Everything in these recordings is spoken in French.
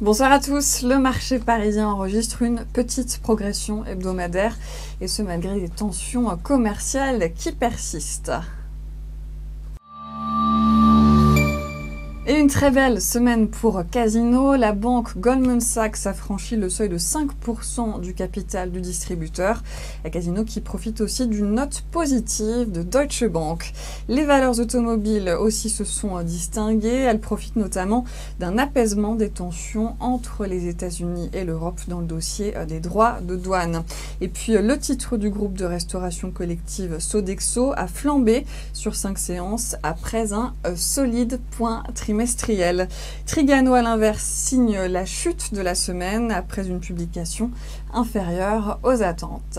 Bonsoir à tous, le marché parisien enregistre une petite progression hebdomadaire et ce malgré les tensions commerciales qui persistent. Et une très belle semaine pour Casino. La banque Goldman Sachs a franchi le seuil de 5% du capital du distributeur. La Casino qui profite aussi d'une note positive de Deutsche Bank. Les valeurs automobiles aussi se sont distinguées. Elles profitent notamment d'un apaisement des tensions entre les États-Unis et l'Europe dans le dossier des droits de douane. Et puis le titre du groupe de restauration collective Sodexo a flambé sur 5 séances après un solide point trimestriel. Trigano, à l'inverse, signe la chute de la semaine après une publication inférieure aux attentes.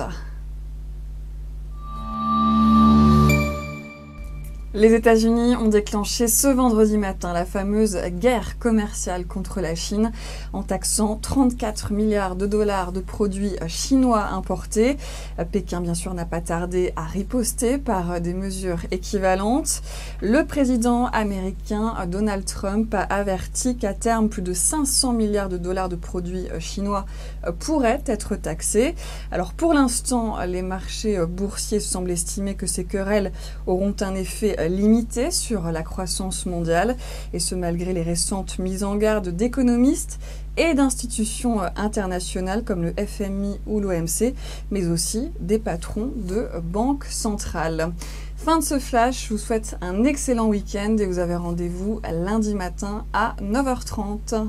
Les États-Unis ont déclenché ce vendredi matin la fameuse guerre commerciale contre la Chine en taxant 34 milliards de dollars de produits chinois importés. Pékin, bien sûr, n'a pas tardé à riposter par des mesures équivalentes. Le président américain Donald Trump a averti qu'à terme, plus de 500 milliards de dollars de produits chinois pourraient être taxés. Alors pour l'instant, les marchés boursiers semblent estimer que ces querelles auront un effet limité sur la croissance mondiale, et ce malgré les récentes mises en garde d'économistes et d'institutions internationales comme le FMI ou l'OMC, mais aussi des patrons de banques centrales. Fin de ce flash, je vous souhaite un excellent week-end et vous avez rendez-vous lundi matin à 9h30.